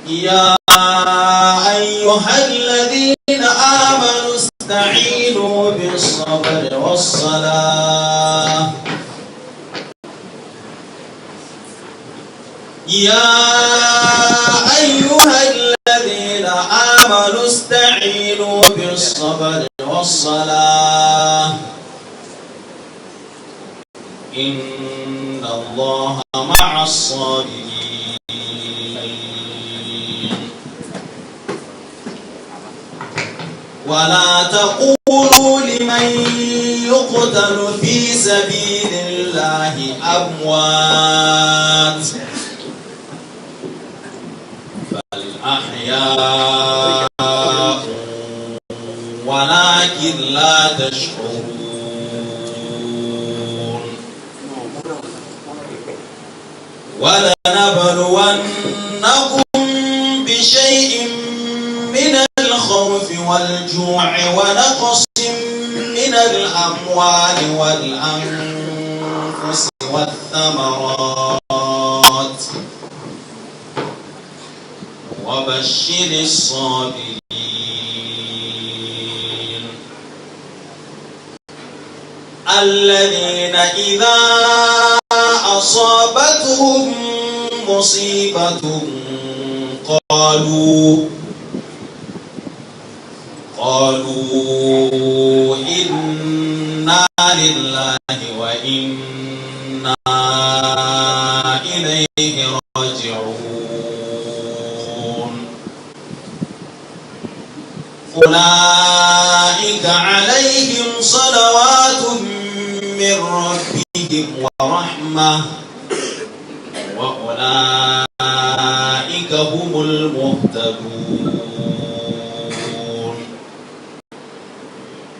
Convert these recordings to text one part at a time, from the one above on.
يا أيها الذين آمنوا استعينوا بالصبر والصلاة يا أيها الذين آمنوا استعينوا بالصبر والصلاة إن الله مع الصابرين ولا تقولوا لمن يقتل في سبيل الله أموات بل أحياء ولكن لا تشعرون ولنبلونكم بشيء من الخوف والجوع ونقص من الأموال والأنفس والثمرات وبشر الصابرين الذين إذا أصابتهم مصيبة قالوا إنا لله وإنا إليه راجعون أولئك عليهم صلوات من ربهم ورحمة وأولئك هم المهتدون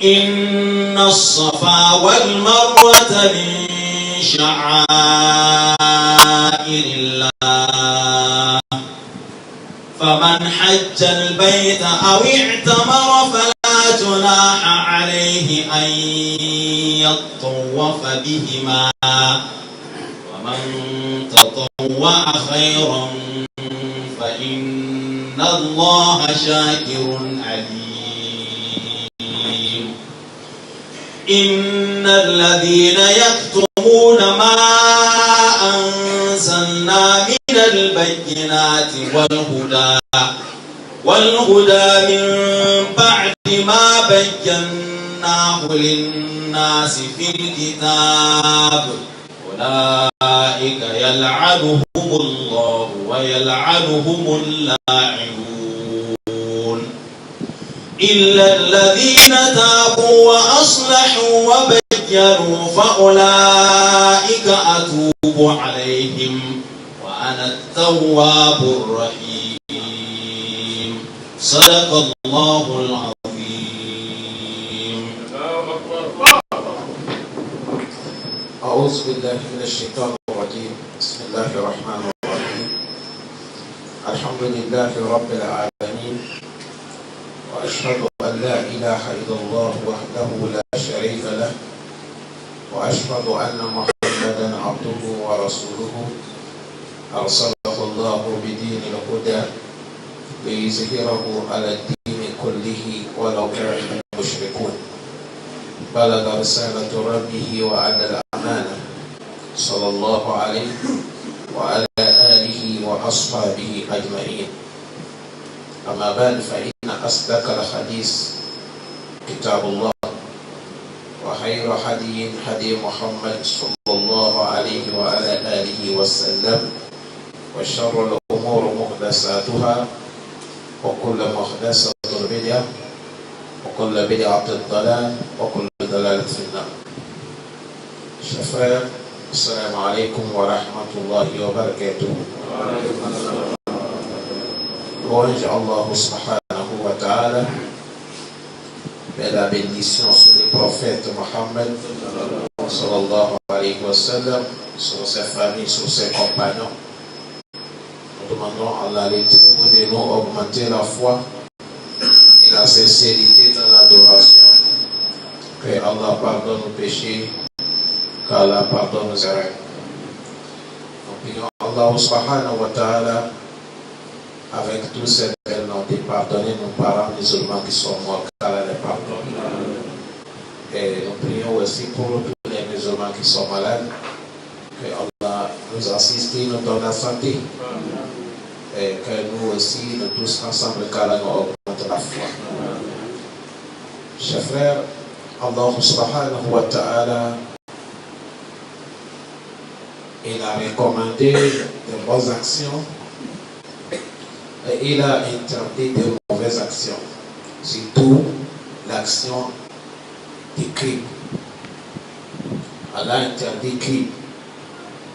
إن الصفا والمروة من شعائر الله فمن حج البيت أو اعتمر فلا جناح عليه أن يطوف بهما ومن تطوع خيرا فإن الله شاكر عليم إن الذين يكتمون ما أنزلنا من البينات والهدى من بعد ما بيناه للناس في الكتاب أولئك يلعنهم الله ويلعنهم اللاعنون إلا الذين تابوا وأصلحوا وبينوا فأولئك أتوب عليهم وأنا التواب الرحيم صدق الله العظيم. أعوذ بالله من الشيطان الرجيم. بسم الله الرحمن الرحيم. الحمد لله رب العالمين وأشهد أن لا إله إلا الله وحده لا شريك له وأشهد أن محمدا عبده ورسوله أرسله الله بدين الهدى ليظهره على الدين كله ولو كره المشركون بلغ رسالة ربه وأدى الأمانة صلى الله عليه وعلى آله وأصحابه أجمعين. أما بعد فإن أصدق الحديث كتاب الله وخير هدي هدي محمد صلى الله عليه وعلى آله وسلم وشر الأمور محدثاتها وكل محدثة بدعة وكل بدعة ضلالة وكل ضلالة في النار. شفاء السلام عليكم ورحمة الله وبركاته. Louange Allah subhanahu wa ta'ala, mais la bénédiction sur le prophète Mohammed sallallahu alayhi wa sallam, sur ses familles, sur ses compagnons. Nous demandons à Allah de nous augmenter la foi et la sincérité dans l'adoration. Que Allah pardonne nos péchés, qu'Allah pardonne nos erreurs. Nous prions Allah subhanahu wa ta'ala avec tous ces belles noms, de pardonner nos parents musulmans qui sont morts, qu'Allah les pardonne. Et nous prions aussi pour tous les musulmans qui sont malades, que Allah nous assiste, nous donne la santé. Et que nous aussi, nous tous ensemble, qu'Allah nous augmente la foi. Chers frères, Allah subhanahu wa ta'ala, il a recommandé de bonnes actions et il a interdit de mauvaises actions, surtout l'action du crime. Allah interdit le crime.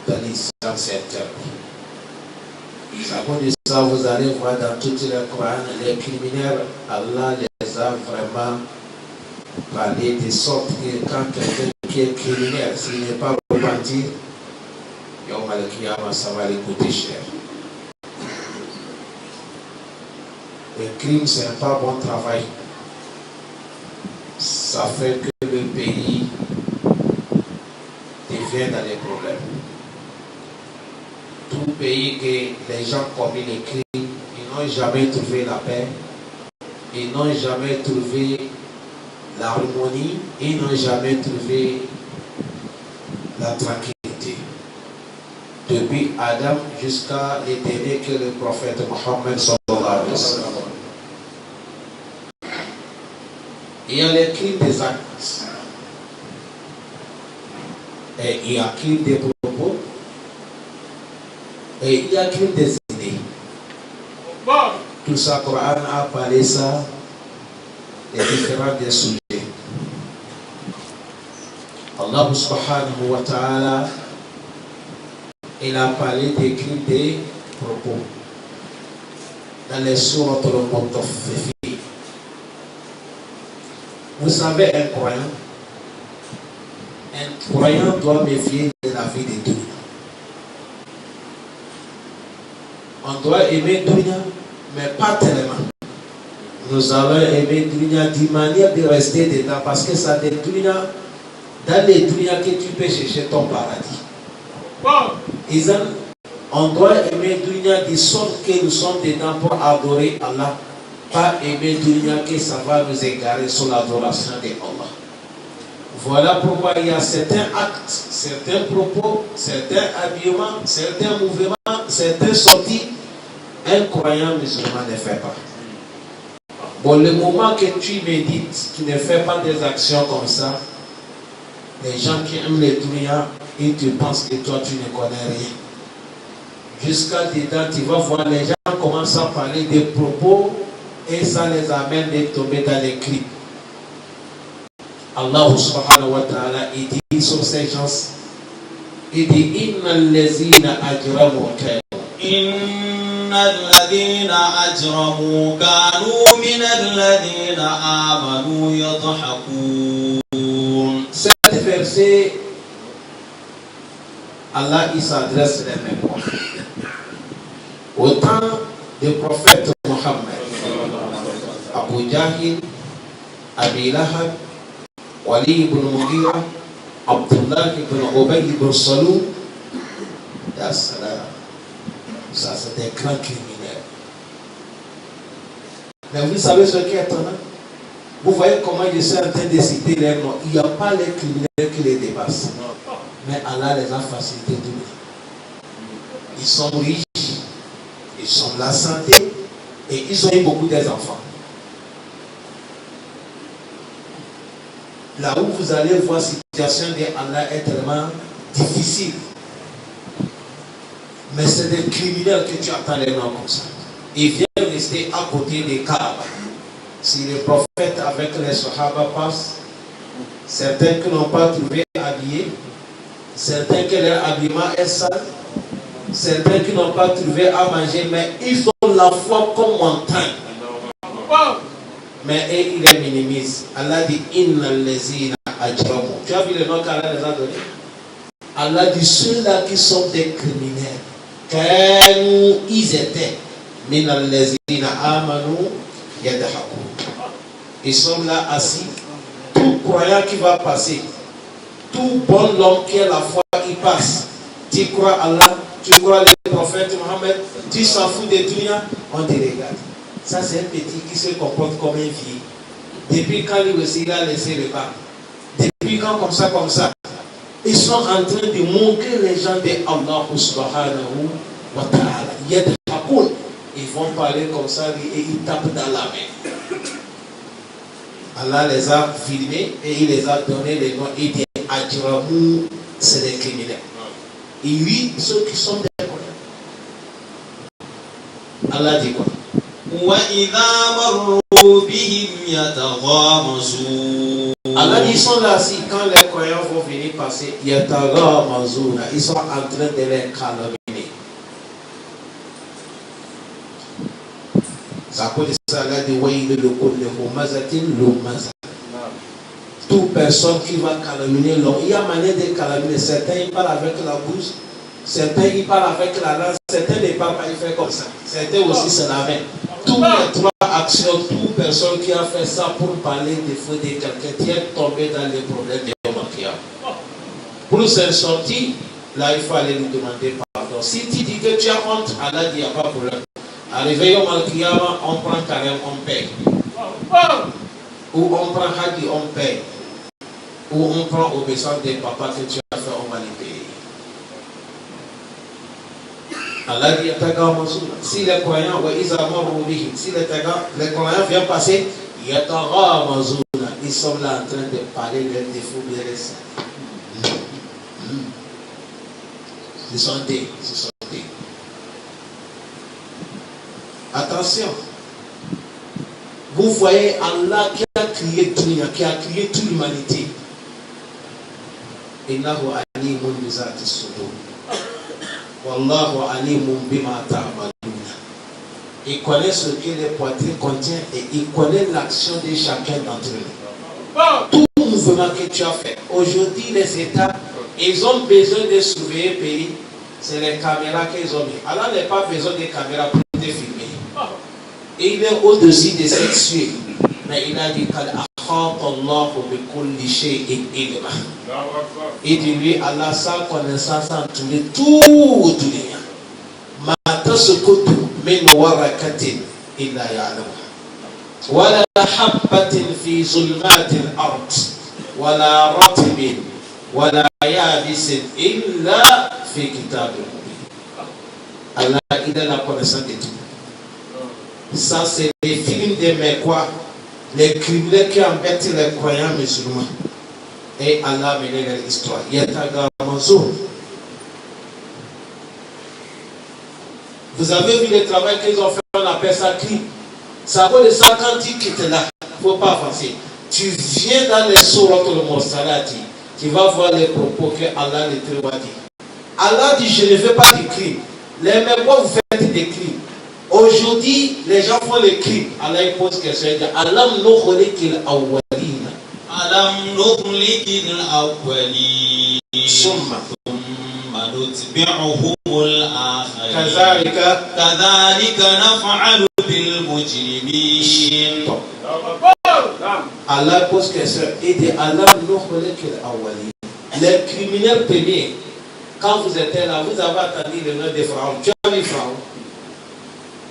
Dans l'islam, c'est interdit. À cause de ça, vous allez voir dans tout le Coran, les criminels, Allah les a vraiment parlé de sorte que quand quelqu'un qui est criminel, s'il n'est pas repenti, ça va lui coûter cher. Le crime, c'est un pas bon travail. Ça fait que le pays devient dans les problèmes. Tout pays que les gens commettent les crimes, ils n'ont jamais trouvé la paix, ils n'ont jamais trouvé l'harmonie, ils n'ont jamais trouvé la tranquillité. Depuis Adam jusqu'à l'éternel que le prophète Mohammed sallallahu alayhi wa sallam. Il y a les crimes des actes. Et il y a crime des propos. Et il y a crime des idées. Tout ça, le Coran a parlé ça, les différents des sujets. Allah subhanahu wa ta'ala, il a parlé des crimes des propos. Dans les sourates al-Mutaffifin. Vous savez, un croyant doit méfier de la vie de Dieu. On doit aimer Dunya, mais pas tellement. Nous allons aimer Dunya d'une manière de rester dedans, parce que ça des Dunya, dans les Dunya que tu peux chercher ton paradis. On doit aimer Dunya de sorte que nous sommes dedans pour adorer Allah. Pas aimer Dunya que ça va nous égarer sur l'adoration de Allah. Voilà pourquoi il y a certains actes, certains propos, certains habillements, certains mouvements, certaines sorties. Un croyant musulman ne fait pas. Bon, le moment que tu médites, tu ne fais pas des actions comme ça. Les gens qui aiment les Dunya, ils te pensent que toi tu ne connais rien. Jusqu'à dedans, tu vas voir les gens commencent à parler des propos et ça les amène de tomber dans les crimes. Allah subhanahu wa ta'ala, il dit sur ces gens, il dit Inna allazina ajramu kanu. Inna allazina ajramu kanu min allazina amanu yadhakun. Cet verset, Allah il s'adresse les mêmes mots. Au temps du prophète Mohammed, Abu Jahil, Abi Lahab, Wali ibn Mughira, Abdullah ibn Ubay ibn Salul, ça c'est un grand criminel. Mais vous savez ce qui est étonnant? Vous voyez comment je suis en train de citer les noms. Il n'y a pas les criminels qui les dépassent. Mais Allah les a facilités tout. Ils sont riches, ils ont la santé et ils ont eu beaucoup d'enfants. Là où vous allez voir la situation de Allah est tellement difficile. Mais c'est des criminels que tu attends les noms comme ça. Ils viennent rester à côté des Kaaba. Si le prophète avec les Sahaba passent, certains qui n'ont pas trouvé habillés, certains que leur habillement est sale, certains qui n'ont pas trouvé à manger, mais ils ont la foi comme montagne. Mais ils les minimisent. Allah dit Inna allazina ajramu. Tu as vu le nom qu'Allah les a donné? Allah dit ceux-là qui sont des criminels, car ils étaient min allazina amanu yadhakun. Ils sont là assis. Tout croyant qui va passer, tout bon homme qui a la foi, il passe. Tu crois Allah, Tu crois le prophète Mohammed, tu s'en fous des dunya, on te regarde. Ça, c'est un petit qui se comporte comme un vieil. Depuis quand lui aussi il a laissé le bas? Depuis quand comme ça? Ils sont en train de montrer les gens de Allah subhanahu wa ta'ala. Ils vont parler comme ça et ils tapent dans la main. Allah les a filmés et il les a donné les noms. Il dit Ajramou, c'est des criminels. Et oui, ceux qui sont des croyants. Allah dit quoi? Allah dit, ils sont là, si quand les croyants vont venir passer, ils sont en train de les calomnier. Ça peut dire ça, là, de toute personne qui va calomnier l'homme, il y a manière de calomnier. Certains ils parlent avec la bouche, certains ils parlent avec la langue, certains ne parlent pas, ils font comme ça. Certains aussi c'est la main. Toutes les trois actions, toute personne qui a fait ça pour parler des feux de quelqu'un qui est tombé dans les problèmes de l'homme. Pour s'en sortir, là il faut aller lui demander pardon. Si tu dis que tu as honte, Allah dit il n'y a pas de problème. Arrivé au Malkiyama, on prend carême, on paye. Ou on prend Hadi, on paye. Ou on prend obéissance des papas que tu as fait, on va les payer. Allah dit, si les croyants, si les croyants viennent passer, ils sont là en train de parler de leurs défauts, de leurs saints. Ce sont des. Attention. Vous voyez Allah qui a créé tout, qui a créé toute l'humanité. Innahu alimun bizati sudur. Wallahu alimun bima ta'maluna. Il connaît ce que les poitrines contiennent et il connaît l'action de chacun d'entre nous. Tout mouvement que tu as fait. Aujourd'hui, les États, ils ont besoin de surveiller le pays. C'est les caméras qu'ils ont mis. Allah n'a pas besoin de caméras pour te filmer. Et il est au-dessus de cette suite. Mais il a dit il dit lui, Allah sa connaissance en tout les tout dunya. Mata sukutu min warakatin illa ya'lamu. Wala habbatin fi zulmatil ard. Wala ratibin. Wala yabisin illa fi kitabin mubin. Allah il a la connaissance de tout. Ça, c'est les films de Mekwa, les criminels qui embêtent les croyants musulmans. Et Allah a mené leur histoire. Vous avez vu le travail qu'ils ont fait, on appelle ça crime. Ça vaut de ça quand tu quittes là. Il ne faut pas avancer. Tu viens dans les sourates le Morsalati, tu vas voir les propos que Allah le Très dit. Allah dit, je ne fais pas du crime. Les Mekwa, vous faites des crimes. Aujourd'hui, les gens font les crimes. Allah pose question. Il dit Alam nukhliqil awwalina. Alam nukhliqil awwalina. Summa nutbi'uhumul akhirin. Kadhalika naf'alu bil mujrimin. Allah pose question. Il dit Alam nukhliqil awwalina. Les criminels premiers, quand vous étiez là, vous avez attendu le nom de Pharaon. Tu as vu Pharaon?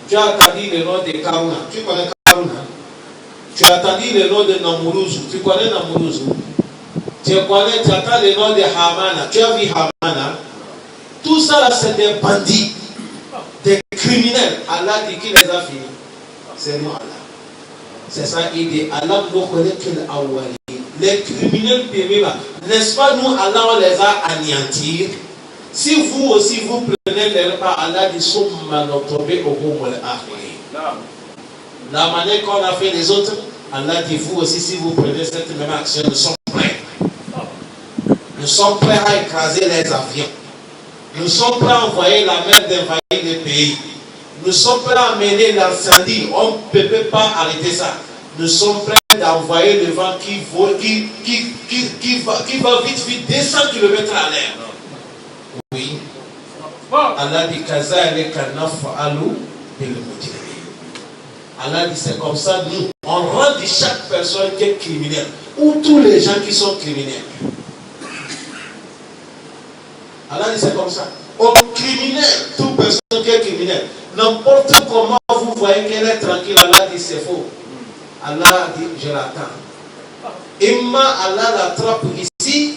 Tu as entendu le nom de Karuna. Tu connais Karuna? Tu as entendu le nom de Namuruzu. Tu connais Namuruzu? Tu entends le nom de Hamana. Tu as vu Hamana? Tout ça là, c'est des bandits, des criminels. Allah dit qui les a finis. C'est nous Allah. C'est ça, il dit Allah nous connaît qu'il a ouali. Les criminels périmés là, n'est-ce pas nous Allah on les a anéantis? Si vous aussi vous prenez les repas, Allah dit Soumma notobe ohumul akhiri. La manière qu'on a fait les autres, Allah dit vous aussi si vous prenez cette même action, nous sommes prêts. Nous sommes prêts à écraser les avions. Nous sommes prêts à envoyer la mer d'envahir les pays. Nous sommes prêts à mener l'incendie. On ne peut pas arrêter ça. Nous sommes prêts d'envoyer le vent qui va vite, 200 km à l'heure. Oui. Allah dit Allah dit c'est comme ça nous on rend de chaque personne qui est criminelle ou tous les gens qui sont criminels. Allah dit c'est comme ça. Au criminel, toute personne qui est criminelle, n'importe comment vous voyez qu'elle est tranquille, Allah dit c'est faux. Allah dit je l'attends. Imma Allah l'attrape ici,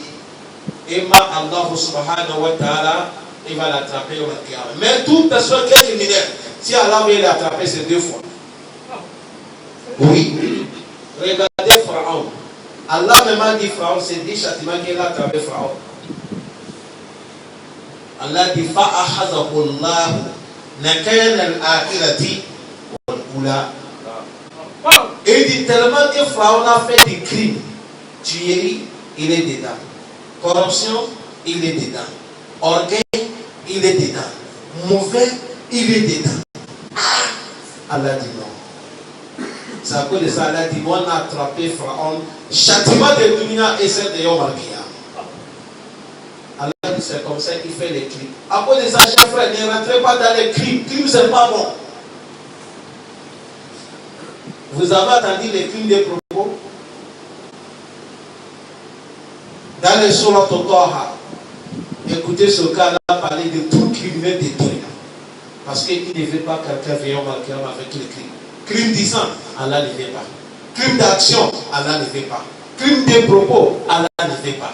imma Allah subhanahu wa ta'ala, il va l'attraper au Qiyamah. Mais toute personne qui est criminelle, si Allah veut l'attraper, c'est 2 fois. Oui. Regardez Pharaon. Allah même a dit Pharaon, c'est 10 châtiments qu'il a attrapé Pharaon. Allah dit fa'akhadhahu Allah nakala al-akhirati wal-ula. Et il dit tellement que Pharaon a fait des crimes. Tuerie, il est dedans. Corruption, il est dedans. Orgueil, il est dedans. Mauvais, il est dedans. Allah dit non. C'est à cause de ça, Allah dit on a attrapé Pharaon. Châtiment de Dunia et celle de Yom Al-Qiyam. Allah dit c'est comme ça qu'il fait les crimes. À cause de ça, chers frères, ne rentrez pas dans les crimes. Crimes, c'est pas bon. Vous avez entendu les crimes des propos? Dans les sourates Taha, écoutez ce cas-là parler de tout criminel détruit. Parce qu'il ne veut pas quelqu'un veillant avec les crimes. Crime du sang, Allah ne veut pas. Crime d'action, Allah ne veut pas. Crime des propos, Allah ne veut pas.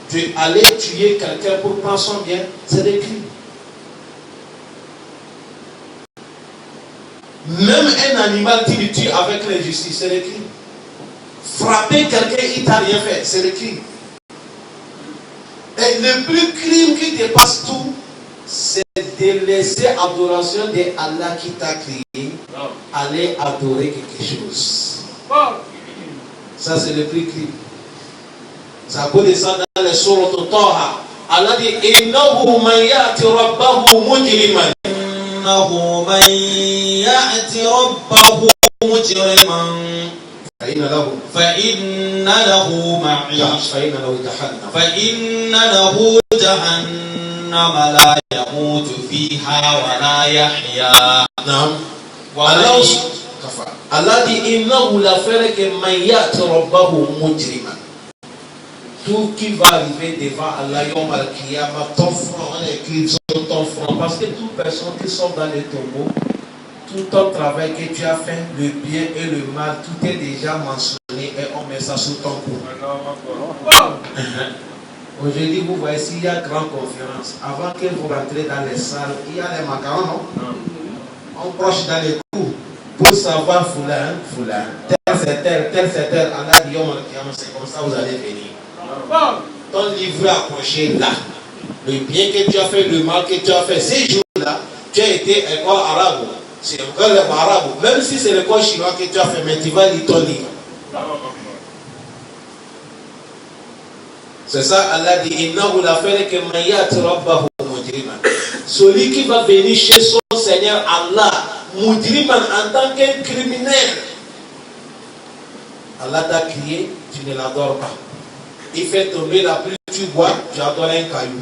Tu aller tuer quelqu'un pour prendre son bien, c'est des crimes. Même un animal qui le tue avec l'injustice, c'est des crimes. Frapper quelqu'un, il t'a rien fait, c'est des crimes. Et le plus crime qui dépasse tout, c'est de laisser adoration de Allah qui t'a créé, aller adorer quelque chose. Ça, c'est le plus crime. Ça peut descendre dans les sourates Taha. Allah dit innahu man ya'ti rabbahu mujriman. Innahu man ya'ti rabbahu mujriman. فإن له معيشة فإن له جهنم لا يموت فيها ولا يحيا. نعم. Allah dit innahu la fera que man ya'ti rabbahu mujriman. Tout qui va arriver devant Allah Yom Al-Qiyamah, ton front, on écrit sur ton front. Parce que toute personne qui sort dans les tombeaux, tout ton travail que tu as fait, le bien et le mal, tout est déjà mentionné et on met ça sur ton cou. Aujourd'hui, vous voyez, s'il y a grande conférence, avant que vous rentrez dans les salles, il y a les macarons, non? On proche dans les coups pour savoir foulin, tel c'est tel, Allah dit Yom Al-Qiyamah, c'est comme ça vous allez venir. Ton livre accroché là, le bien que tu as fait, le mal que tu as fait, ces jours-là, tu as été école arabe. C'est encore le arabe, même si c'est l'école chinois que tu as fait, mais tu vas lire ton livre. C'est ça, Allah dit innahu la fera que man ya'ti rabbahu mujriman. Celui qui va venir chez son Seigneur Allah, mujriman, en tant qu'un criminel. Allah t'a crié, tu ne l'adores pas. Il fait tomber la pluie, tu bois, tu adores un caillou.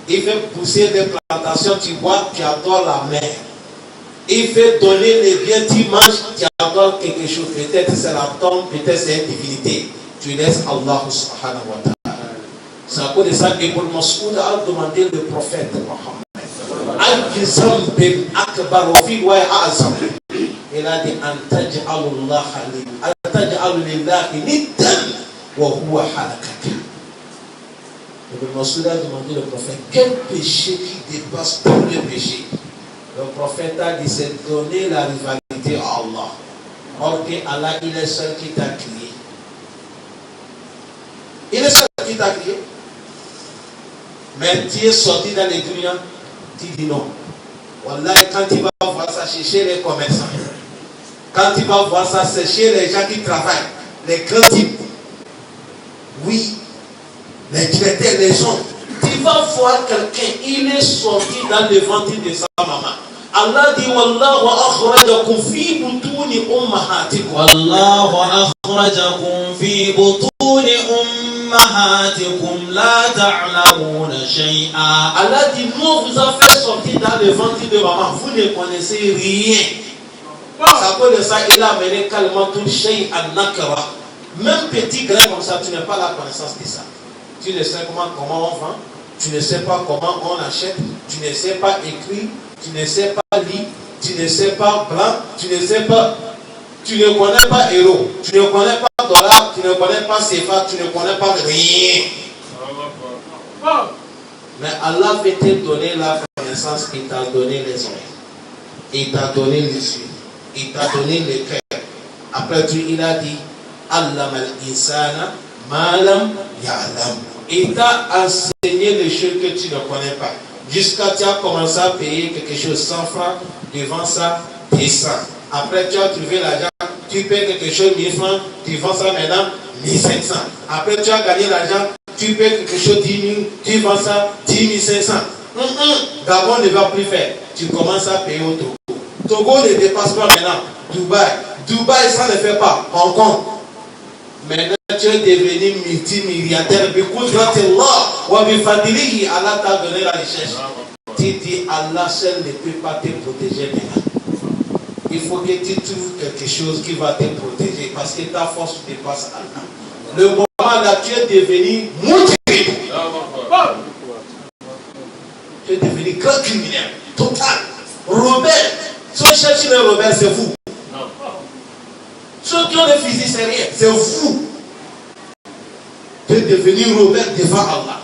Il fait pousser des plantations, tu bois, tu adores la mer. Il fait donner les biens, tu manges, tu adores quelque chose. Peut-être c'est la tombe, peut-être c'est une divinité. Tu laisses Allah subhanahu wa ta'ala. C'est à cause de ça que Ibn Mas'ud a demandé le prophète Mohammed. Al-Jizam bin Akbar wa fi wa azam. Il a dit Antaj'alu lillahi niddan wa huwa halakaka. Ibn Mas'ud a demandé le prophète quel péché qui dépasse tous les péchés. Le prophète a dit c'est donner la rivalité à Allah. Or que Allah, il est seul qui t'a créé. Il est seul qui t'a créé. Mais tu es sorti dans les dunya, tu dis non. Wallah, quand tu vas voir ça, c'est chez les commerçants. Quand tu vas voir ça, c'est chez les gens qui travaillent. Les grands types. Oui. Les directeurs, les gens. Tu vas voir quelqu'un, il est sorti dans le ventre de sa maman. Allah dit wallahu akhrajakum fi butuni ummahatikum. Wallahu akhrajakum fi butuni ummahatikum la ta'lamuna shay'a. Allah dit nous vous a fait sortir dans le ventre de maman, vous ne connaissez rien. Ça cause de ça, il a amené calmement tout shay'an nakra. Même petit grain comme ça, tu n'as pas la connaissance de ça. Tu ne sais comment on vend. tu ne sais pas comment on achète, tu ne sais pas écrire, tu ne sais pas lire, tu ne sais pas blanc, tu ne sais pas, tu ne connais pas euro, tu ne connais pas dollar, tu ne connais pas CFA, tu ne connais pas rien. Mais Allah veut te donner la connaissance, il t'a donné les oreilles, il t'a donné les yeux, il t'a donné le cœur. Après tout, il a dit Allama al-insana ma lam ya'lam. Il t'a enseigné les choses que tu ne connais pas. Jusqu'à tu as commencé à payer quelque chose 100 francs, devant ça, 100. Après tu as trouvé l'argent, tu payes quelque chose 1000 francs, tu vends ça maintenant 1500. Après tu as gagné l'argent, tu payes quelque chose 10 000, tu vends ça 10 500. Gabon ne va plus faire. Tu commences à payer au Togo. Togo ne dépasse pas maintenant. Dubaï, ça ne fait pas. Hong Kong. Maintenant, tu es devenu multimilliardaire. Allah t'a donné la richesse. Tu dis, Allah seul ne peut pas te protéger maintenant. Il faut que tu trouves quelque chose qui va te protéger parce que ta force dépasse Allah. Le moment là, tu es devenu multi. Tu es devenu grand criminel. Total. Robert. Si on cherche le Robert, c'est vous. Ceux qui ont des fusils, c'est rien. C'est vous. Tu es devenu Robert devant Allah.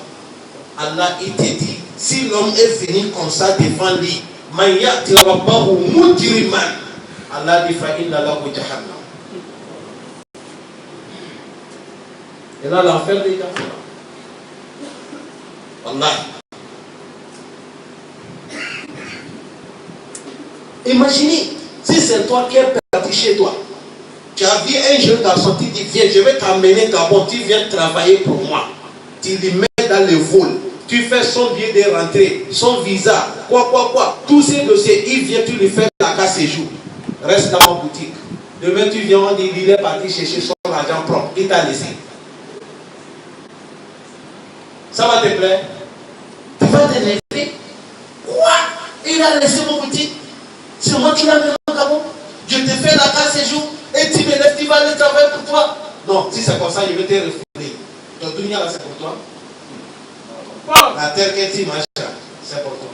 Allah, il te dit, si l'homme est venu comme ça devant lui, Allah dit, fa'inna lahu jahannam. Et là, l'enfer déjà. Allah. Imaginez, si c'est toi qui es parti chez toi, tu as vu un jeune garçon, tu dis, viens, je vais t'amener Gabon, tu viens travailler pour moi. Tu lui mets dans le vol, tu fais son billet de rentrée, son visa, quoi. Tous ces dossiers, il vient, tu lui fais la carte séjour. Reste dans ma boutique. Demain, tu viens, on dit, il est parti chercher son argent propre, il t'a laissé. Ça va te plaire? Tu vas t'énerver. Quoi? Il a laissé mon boutique. C'est moi qui l'ai mis au Gabon. Je te fais la carte séjour et tu me lèves, tu vas aller travailler pour toi. Non, si c'est comme ça, je vais te refouler. Ton dunya là, c'est pour toi. La terre que tu manges, c'est pour toi.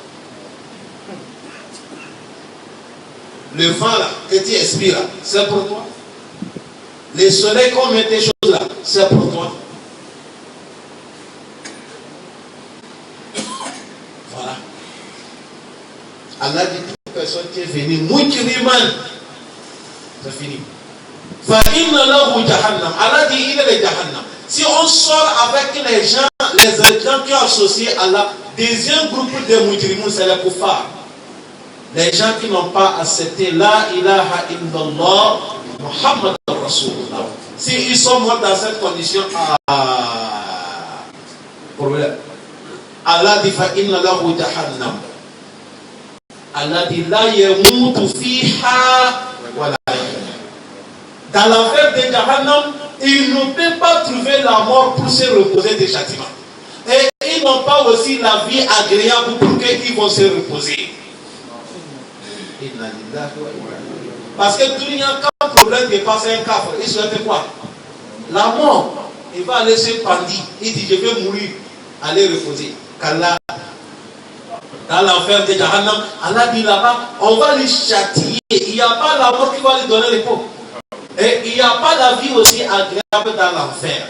Le vent là, que tu expires là, c'est pour toi. Le soleil qu'on met tes choses là, c'est pour toi. Voilà. Allah dit toute personne qui est venue, Mouikiriman, c'est fini. Fa'inna lahu jahannam. Allah dit il est le jahannam. Si on sort avec les gens qui ont associé Allah, deuxième groupe de Mouikirimun, c'est les kuffar. Les gens qui n'ont pas accepté La ilaha illallah Muhammad Rasulullah. Si ils sont morts dans cette condition, problème. Allah dit fa'inna lahu jahannam. Allah dit la yamutu fiha wa la yahya. Dans l'enfer de Jahannam, ils ne peuvent pas trouver la mort pour se reposer des châtiments. Et ils n'ont pas aussi la vie agréable pour qu'ils vont se reposer. Parce que tout le monde, quand le problème dépasse un cafre, il souhaite quoi? La mort. Il va aller se pendir. Il dit je vais mourir. Allez reposer. Qu'Allah, dans l'enfer de Jahannam, Allah dit là-bas, on va lui châtier. Il n'y a pas la mort qui va lui donner le repos. Et il n'y a pas la vie aussi agréable dans l'enfer.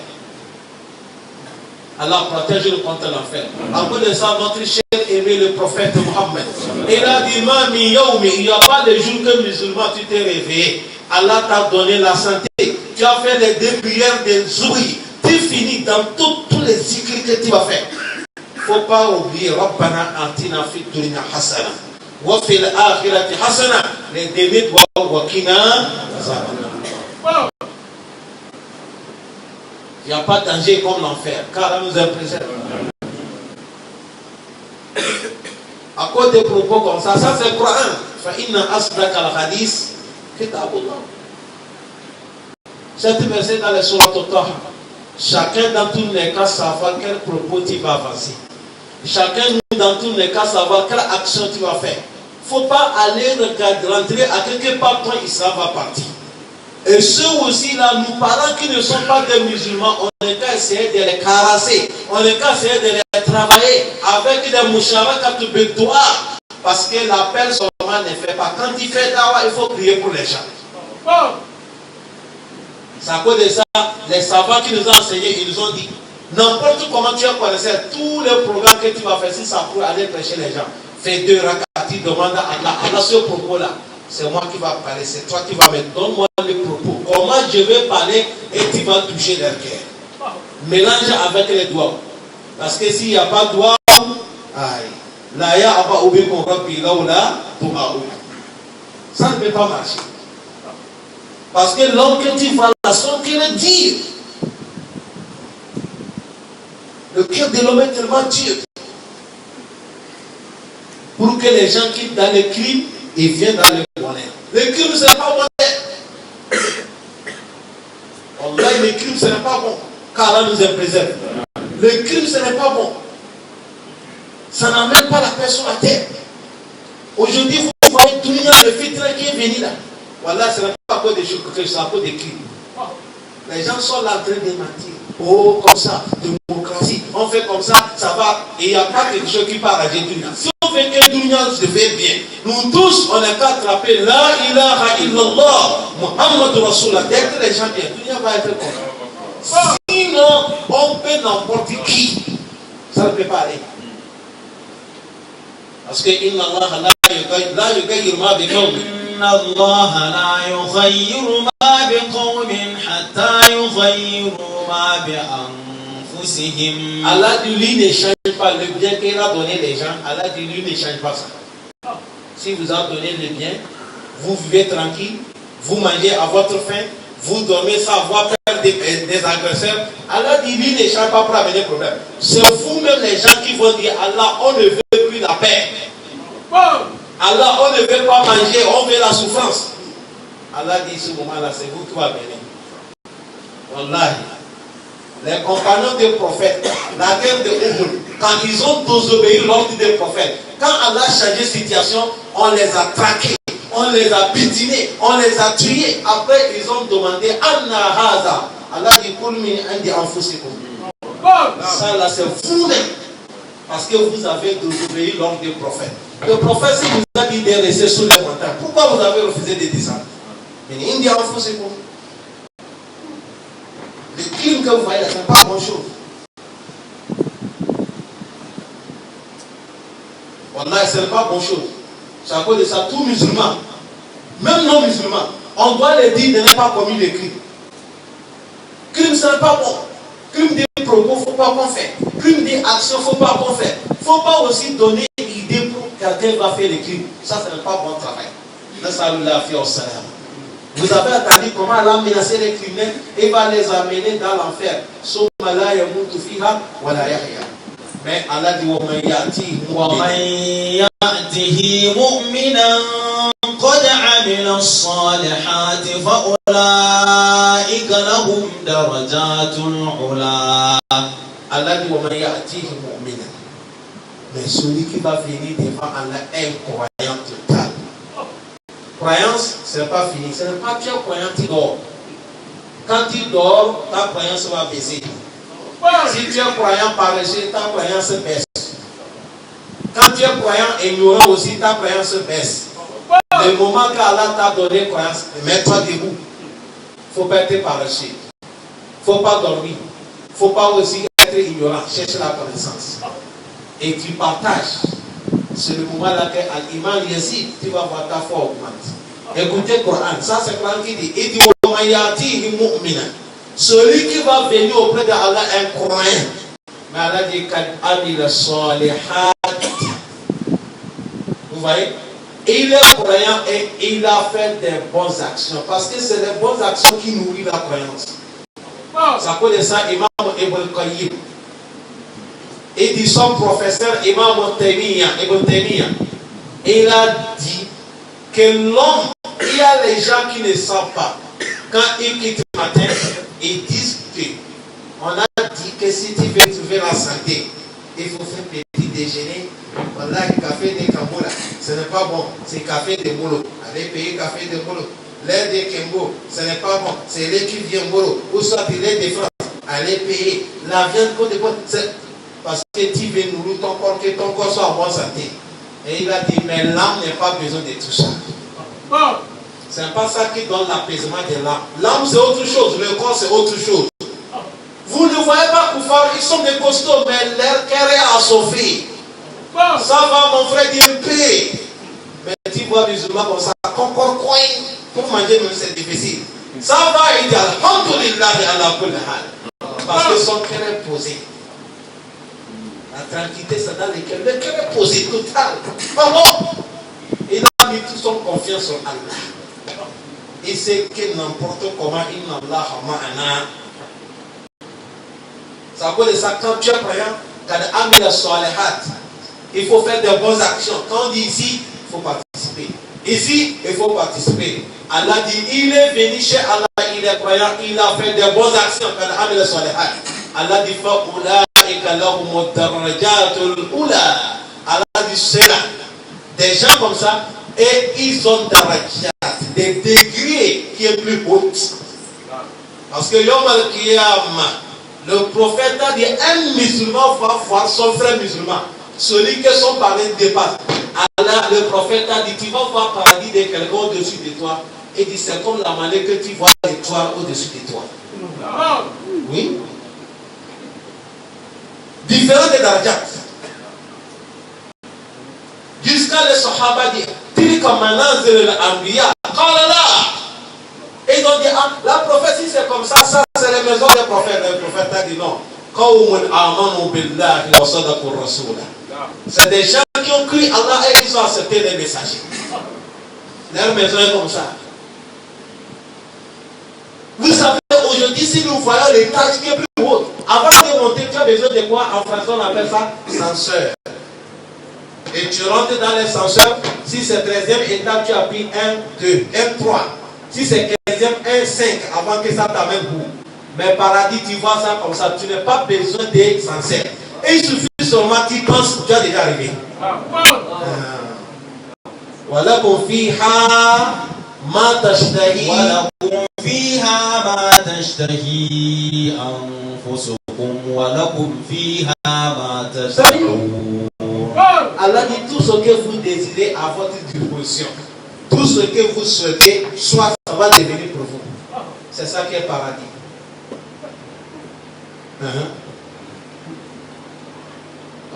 Allah protège-le contre l'enfer. À cause de ça, notre cher aimé le prophète Mohammed, il a dit, il n'y a pas de jour que musulman tu t'es réveillé. Allah t'a donné la santé. Tu as fait les 2 prières de Zouri. Tu finis dans tous les zikrs que tu vas faire. Il ne faut pas oublier, Rabbana atina fid dunya hasana. Wa fil akhirati hasana. Les démés wa kina azabana. Il n'y a pas de danger comme l'enfer, car elle nous impressionne. À cause des propos comme ça c'est le Coran. Fa'inna asdaq al-hadith kitabullah. Cette verset dans les sourates Taha. Chacun dans tous les cas savoir quel propos tu vas avancer. Chacun dans tous les cas savoir quelle action tu vas faire. Il ne faut pas aller rentrer à quelque part quand Islam va partir. Et ceux aussi là, nous parlons qui ne sont pas des musulmans, on n'est qu'à essayer de les caresser, on n'est qu'à essayer de les travailler avec des moucharakat bedou'a, parce que l'appel seulement ne fait pas. Quand il fait dawa, il faut prier pour les gens. C'est à cause de ça, les savants qui nous ont enseigné, ils nous ont dit, n'importe comment tu as connaissé, tous les programmes que tu vas faire, si ça pour aller prêcher les gens, fais 2 rakati, demande à Allah, Allah ce propos-là. C'est moi qui va parler, c'est toi qui vas me donner les propos. Comment je vais parler et tu vas toucher leur cœur. Mélange avec les doigts. Parce que s'il n'y a pas de doigts, ça ne peut pas marcher. Parce que l'homme que tu vas là, son cœur est dur. Le cœur de l'homme est tellement dur. Pour que les gens quittent dans les crimes et viennent dans le bonheur. Le crime, ce n'est pas bon. Allah, le crime, ce n'est pas bon. Car Allah nous est préserve. Le crime, ce n'est pas bon. Ça n'amène pas la personne à terre. Aujourd'hui, vous voyez tout le monde, le filtre qui est venu là. Voilà, ce n'est pas à cause des choses, c'est à cause des crimes. Les gens sont là en train de mentir. Oh, comme ça, démocratie, on fait comme ça, ça va. Et il n'y a pas quelque chose qui part à Dunia. Si on fait que Dunia se fait bien, nous tous, on n'a qu'à attraper La ilaha illallah, Muhammad Rasulullah. Dès que les gens viennent, Dunia va être content. Sinon, on peut n'importe qui. Ça ne peut pas aller. Parce que Inna Allah la yughayyiru ma biqawmin. Inna Allah la yughayyiru ma biqawmin hatta yughayyiru ma bi anfusihim. Allah dit lui ne change pas le bien qu'il a donné les gens. Allah dit lui ne change pas ça. Si vous a donné le bien, vous vivez tranquille, vous mangez à votre faim, vous dormez sans avoir peur des agresseurs. Allah dit lui ne change pas pour amener problème. C'est vous-même les gens qui vont dire Allah, on ne veut plus la paix. Allah, on ne veut pas manger, on veut la souffrance. Allah dit ce moment-là, c'est vous qui va venir. Wallahi. Les compagnons des prophètes, la guerre de Uhud, quand ils ont désobéi l'ordre des prophètes, quand Allah a changé de situation, on les a traqués, on les a piétinés, on les a tués. Après, ils ont demandé Anna Haza. Allah dit Kulmin Andi Anfusikum. Ça là, c'est vous-même. Parce que vous avez désobéi l'ordre des prophètes. Le prophète, si vous a dit de rester sous les montagnes, pourquoi vous avez refusé de descendre? Mais Indi Anfusikum. Le crime que vous voyez là, ce n'est pas grand chose. Wallah, ce n'est pas grand chose. C'est à cause de ça, tout musulman, même non musulman, on doit les dire de ne pas commis le crime. Crime, ce n'est pas bon. Crime des propos, il ne faut pas qu'on fasse. Crime des actions, il ne faut pas qu'on fasse. Il ne faut pas aussi donner l'idée pour quelqu'un va faire le crime. Ça, ce n'est pas bon travail. Vous avez entendu comment Allah a menacé les criminels et va les amener dans l'enfer. Mais Allah dit ومن يأته مؤمنا قد عمل الصالحات فأولئك لهم درجات علا. Allah dit mais celui qui va venir devant Allah est un croyant total. Croyance, ce n'est pas fini. Ce n'est pas tu es croyant, tu dors. Quand tu dors, ta croyance va baisser. Si tu es croyant paresseux, ta croyance baisse. Quand tu es croyant ignorant aussi, ta croyance baisse. Le moment qu'Allah t'a donné croyance, mets-toi debout. Il ne faut pas être paresseux. Il ne faut pas dormir. Il ne faut pas aussi être ignorant. Cherche la connaissance. Et tu partages. C'est le moment là que l'imam Yazid, tu vas voir ta foi augmente. Écoutez le Coran. Ça c'est le Coran qui dit. Il dit celui qui va venir auprès d'Allah est un croyant. Mais Allah dit vous voyez? Il est croyant et il a fait des bonnes actions. Parce que c'est les bonnes actions qui nourrissent la croyance. Ça cause de ça, Imam Ibn Qayyim. Il dit son professeur Imam Ibn Taymiyyah. Il a dit que l'homme, il y a les gens qui ne savent pas. Quand ils quittent le matin, ils disent que on a dit que si tu veux trouver la santé, il faut faire petit déjeuner. Voilà, le café de Kamoula, ce n'est pas bon, c'est café de Molo. Allez payer café de Molo. l'air de Kembo, ce n'est pas bon, c'est l'air qui vient Moro, ou soit l'air de France, allez payer. La viande côte de côte, c'est parce que tu veux nourrir ton corps, que ton corps soit en bonne santé. Et il a dit, mais l'âme n'a pas besoin de tout ça. C'est pas ça qui donne l'apaisement de l'âme. L'âme c'est autre chose, le corps c'est autre chose. Vous ne voyez pas Koufar, ils sont des costauds, mais leur cœur est assoiffé. Ça va mon frère, Dieu paie. Mais tu vois les musulmans comme ça, encore coin, pour manger même c'est difficile. Ça va, il dit alhamdulillah ala kulli hal. Parce que son cœur est posé. La tranquillité c'est dans le cœur est posé total. Pardon. Il a mis toute son confiance en Allah. Il sait que n'importe comment, inna Allah ma'ana. Ça veut dire ça, quand tu es croyant, quand Amila Salihat, il faut faire de bonnes actions. Quand on dit ici, il faut participer. Ici, il faut participer. Allah dit, il est venu chez Allah, il est croyant, il a fait de bonnes actions. Quand Amila Salihat, Allah dit, fa'ulaika lahum darajatul ula. Allah dit, c'est là. Des gens comme ça, et ils ont des degrés qui est plus haut. Parce que Yom al-Qiyamah, le prophète a dit, un musulman va voir son frère musulman, celui que son parent dépasse. Allah, le prophète a dit, tu vas voir paradis de quelqu'un au-dessus de toi. Et dit, c'est comme la manière que tu vois l'étoile au-dessus de toi. Oui. Différent des darjats. Jusqu'à les Sahaba dit, Tilka manazil al-anbiya. Et ils ont dit, ah, la prophétie c'est comme ça, ça c'est les maisons des prophètes. Le prophète a dit non. C'est des gens qui ont cru Allah et qui ont accepté les messagers. Leur maison est comme ça. Vous savez, aujourd'hui, si nous voyons l'étage qui est plus haut, avant de monter, tu as besoin de quoi? En français, on appelle ça ascenseur. Et tu rentres dans l'ascenseur, si c'est 13e étape, tu appuies 1, 2, 1, 3. Si c'est 15e, 1, 5, avant que ça t'amène bout. Mais paradis, tu vois ça comme ça, tu n'as pas besoin d'ascenseur. Et il suffit seulement, tu penses, tu as déjà arrivé. Voilà qu'on fait ma tashtahi. Voilà qu'on fait ma tashtahi anfusukum. Voilà qu'on fait ma tashtahi. Allah dit tout ce que vous désirez à votre disposition. Tout ce que vous souhaitez, soit ça va devenir pour vous. C'est ça qui est paradis.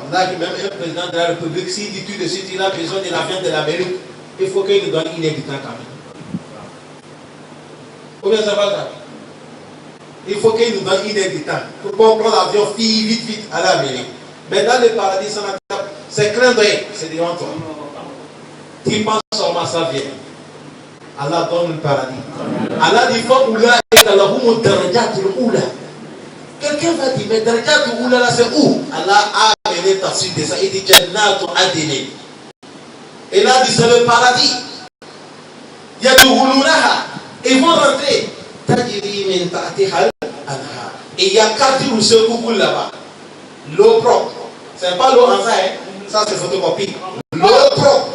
Allah dit même un président de la République, s'il dit tout de suite il a besoin de la viande de l'Amérique, il faut qu'il nous donne une heure du temps quand même. Combien ça va ça? Il faut qu'il nous donne une heure du temps pour qu'on prenne l'avion vite, vite à l'Amérique. Mais dans le paradis, c'est clin d'œil, c'est devant toi. Tu penses seulement ça vient. Allah donne le paradis. Allah dit quelqu'un va dire, mais Darajatul Ula là c'est où? Allah a amené ta suite de ça. Il dit Jannatu Adini. Et là dit c'est le paradis. Yadkhulunaha. Ils vont rentrer. Tajri min tahtiha al-anhar. Et il y a 4 ruisseaux qui coulent là-bas. L'eau propre. C'est pas l'eau en ça, hein? Ça c'est photocopie. L'eau propre.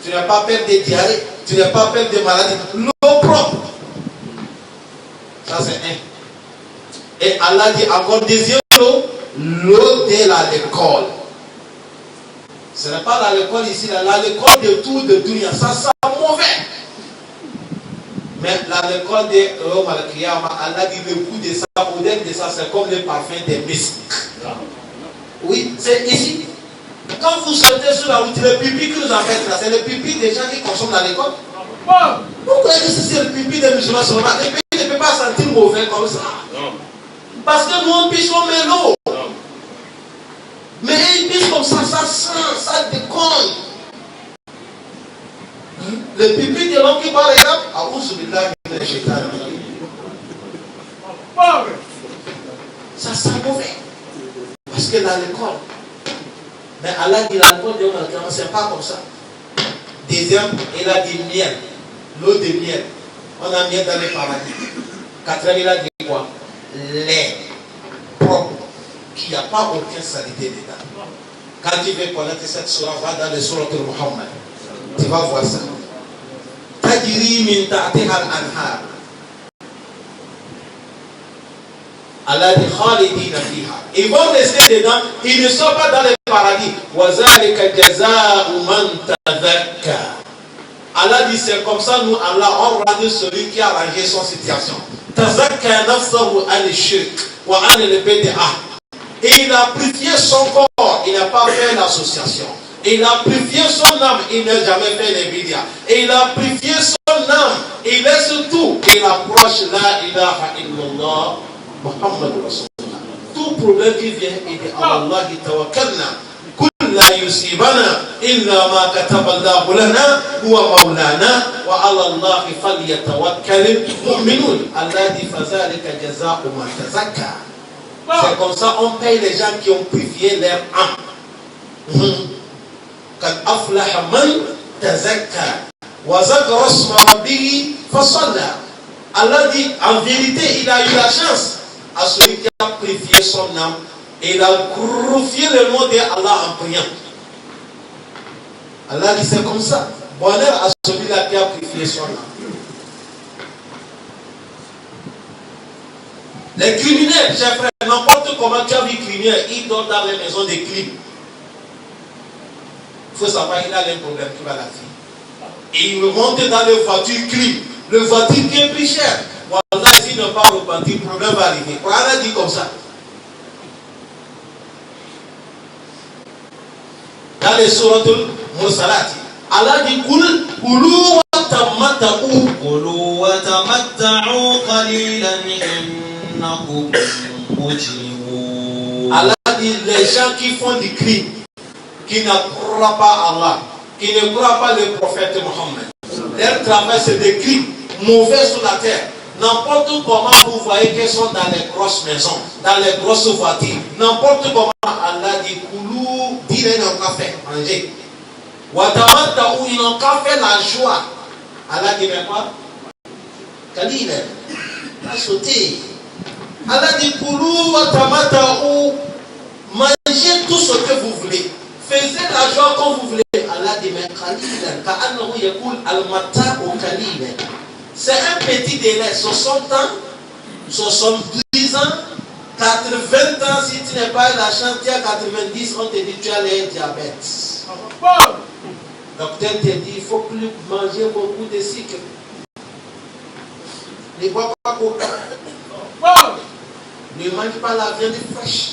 Tu n'as pas peur de diarrhée, tu n'as pas peur de maladie. L'eau propre. Ça c'est un. Et Allah dit encore deuxième l'eau de l'école. Ce n'est pas l'école ici, l'école de tout de dunya. Ça sent mauvais. Mais l'école de Yawm al-Qiyamah, Allah dit le goût de ça, au-delà de ça, c'est comme le parfum des misk. Oui, c'est ici. Quand vous sortez sur la route, le pipi que nous en faites là, c'est le pipi des gens qui consomment à l'école. Pourquoi est-ce que c'est le pipi des musulmans seulement? Le pipi ne peut pas sentir mauvais comme ça. Parce que nous on pisse comme l'eau. Mais ils pissent comme ça sent, ça déconne. Le pipi de l'homme qui parle là, ça sent mauvais. Parce que dans l'école. Mais Allah dit l'alcool de l'homme, c'est pas comme ça. Deuxième, il a dit miel. L'eau de miel. On a miel dans les paradis. Quatrième, il a dit quoi? Lait propre. Qu'il n'y a pas aucune saleté dedans. Quand tu veux connaître cette surah, va dans le surah de Muhammad. Tu vas voir ça. tajri min tahtiha al-anhar. Allah dit khalidina fiha. Ils vont rester dedans, ils ne sont pas dans le paradis. Wa zalika jazaa'u man tadhakka. Allah dit c'est comme ça nous Allah on rend celui qui a arrangé son situation. Tazakka nafsahu al-shirk wa an al-bid'ah. Et il a purifié son corps, il n'a pas fait l'association. Il a purifié son âme, il n'a jamais fait les bid'ah. Et il a purifié son âme, il laisse tout. Il approche la ilaha illallah Muhammad Rasulullah. Tout problème qui vient, il dit Allah tawakkalna. Kul la yusibana illa ma kataballahu lana huwa maulana wa ala Allah falyatawakkalul mu'minun. Allah dit fazalika jazaa'u man tazakka. C'est comme ça on paye les gens qui ont purifié leur âme. Kad aflaha man tazakka wa zakara isma rabbih fa salla. Allah dit en vérité il a eu la chance à celui qui a purifié son âme et il a glorifié le nom d'Allah en priant. Allah dit c'est comme ça. Bonheur à celui-là qui a purifié son âme. Les criminels, chers frères, n'importe comment tu as vu criminel, il dort dans les maisons des crimes. Il faut savoir, il a un problème qui va la vie. Et il monte dans les voitures crime. Le voiture qui est plus cher. Voilà, s'il n'a pas repenti, le problème va arriver. Voilà, dit comme ça. Dans les souratul Mursalati, Allah dit Kul Kulu wa tamatta'u. Kulu wa tamatta'u qalilan innakum mujrimun. Allah dit les gens qui font du crime, qui ne croient pas Allah, qui ne croient pas le prophète Mohammed. Leur travail c'est des crimes mauvais sur la terre. N'importe comment vous voyez qu'ils sont dans les grosses maisons, dans les grosses voitures. N'importe comment Allah dit Koulou, dit ils n'ont qu'à faire, manger. Watamata où ils n'ont qu'à faire la joie. Allah dit mais quoi? Kalil, la sauter. Allah dit Koulou, watamata où mangez tout ce que vous voulez. Faisez la joie comme vous voulez. Allah dit mais Kalil, ka'annahu yakul al-mata ou Kalil. C'est un petit délai, 60 ans, 70 ans, 80 ans, si tu n'es pas la chance, tu as 90, on te dit tu as le diabète. Le docteur te dit il faut plus manger beaucoup de sucre. Ne bois pas coca. Ne mange pas la viande fraîche.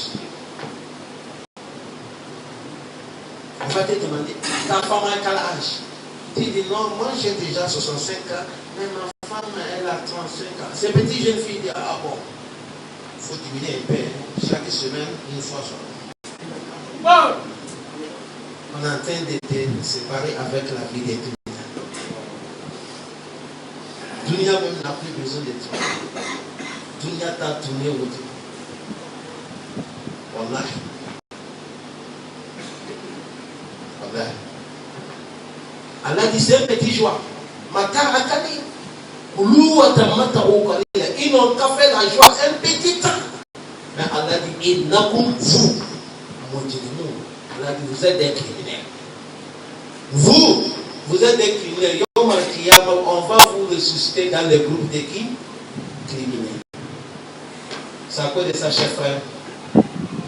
On va te demander, ta femme a quel âge? Tu dis non, moi j'ai déjà 65 ans, mais ma femme elle a 35 ans. Ces petites jeunes filles disent ah bon, il faut diminuer un peu, chaque semaine, une fois sur. On est en train de te séparer avec la vie des Dunia. Dunia même n'a plus besoin de toi. Dunia t'a tourné au dos. Wallah. Wallah. Allah dit c'est un petit joie. Ils n'ont qu'à faire la joie un petit temps. Mais Allah dit Allah dit vous êtes des criminels. Vous êtes des criminels. On va vous ressusciter dans les groupes de qui? Criminels. C'est à cause de ça, chers frères.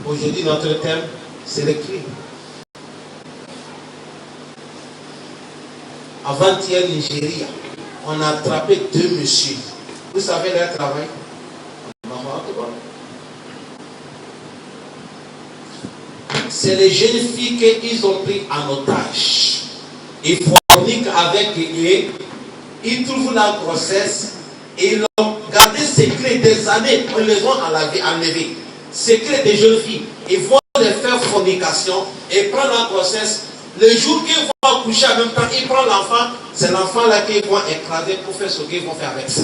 Aujourd'hui, notre thème, c'est le crime. Avant-hier, Nigeria, on a attrapé 2 messieurs. Vous savez leur travail? C'est les jeunes filles qu'ils ont pris en otage. Ils forniquent avec eux, ils trouvent la grossesse et ils l'ont gardé secret des années. On les a enlevés. Secret des jeunes filles. Ils vont les faire fornication et prendre la grossesse. Le jour qu'ils vont accoucher en même temps, ils prennent l'enfant, c'est l'enfant là qu'ils vont écraser pour faire ce qu'ils vont faire avec ça.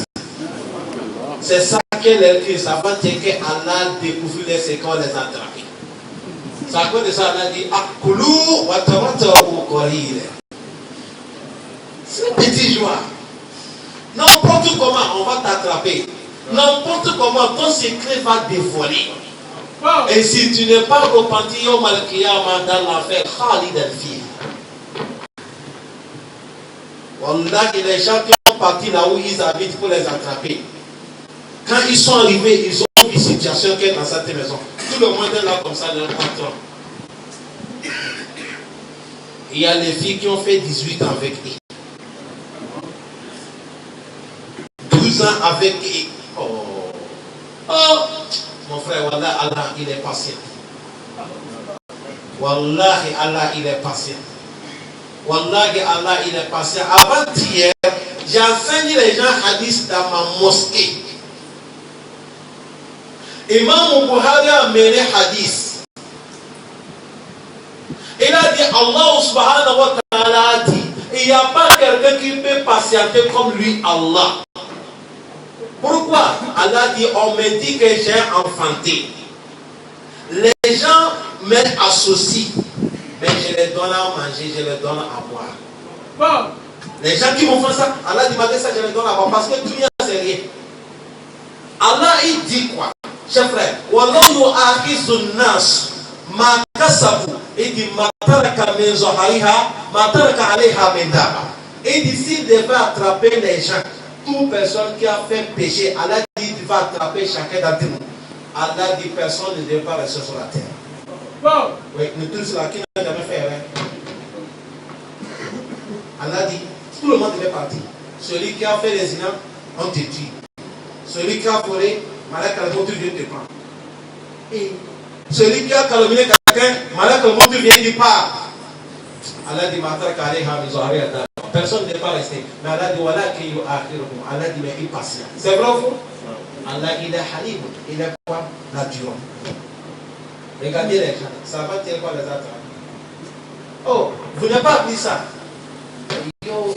C'est ça qu'est leur crise. Avant que Allah découvre les secrets, on les a attrapés. C'est à cause de ça Allah dit Akoulou watamata ou koril. C'est une petite joie. N'importe comment on va t'attraper. N'importe comment ton secret va dévoiler. Et si tu n'es pas repenti au Malkiyama dans l'enfer, Khalid al-Fi. Wallah, les gens qui sont partis là où ils habitent pour les attraper. Quand ils sont arrivés, ils ont vu une situation qui est dans cette maison. Tout le monde est là comme ça, leur patron. Il y a les filles qui ont fait 18 ans avec eux. 12 ans avec eux. Oh, mon frère, Wallah, Allah, il est patient. Wallahi, Allah, il est patient. Wallahi, Allah, il est patient. Avant-hier, j'ai enseigné les gens hadith dans ma mosquée. Imam Bukhari a mené hadith. Il a dit, Allah subhanahu wa ta'ala a dit, il n'y a pas quelqu'un qui peut patienter comme lui, Allah. Pourquoi? Allah dit, on me dit que j'ai enfanté. Les gens m'associent, mais je les donne à manger, je les donne à boire. Bon. Les gens qui m'ont fait ça, Allah dit, malgré ça, je les donne à boire, parce que tout rien, c'est rien. Allah, il dit quoi? Chers frères, Wallahu yu'akhidhu an-nas ma kasabu, il dit ma taraka min zuhariha ma taraka alayha min daba. Il dit s'il devait attraper les gens, toute personne qui a fait péché, Allah dit il va attraper chacun d'entre nous. Allah dit personne ne devait pas rester sur la terre. Bon. Oui, nous tous là qui n'ont jamais fait rien. Allah dit tout le monde devait partir. Celui qui a fait les inams, on te tue. Celui qui a volé, malak al-maut vient te prendre. Et celui qui a calomnié quelqu'un, malak al-maut vient de part. Allah dit personne n'est pas resté. Mais Allah dit voilà qui you akhiruhum. Allah dit mais il passe. C'est vrai ou faux? Allah il est halim. Il est quoi? Naturel. Regardez les gens. Ça va tirer quoi les attraper? Oh, vous n'avez pas appris ça. Yo,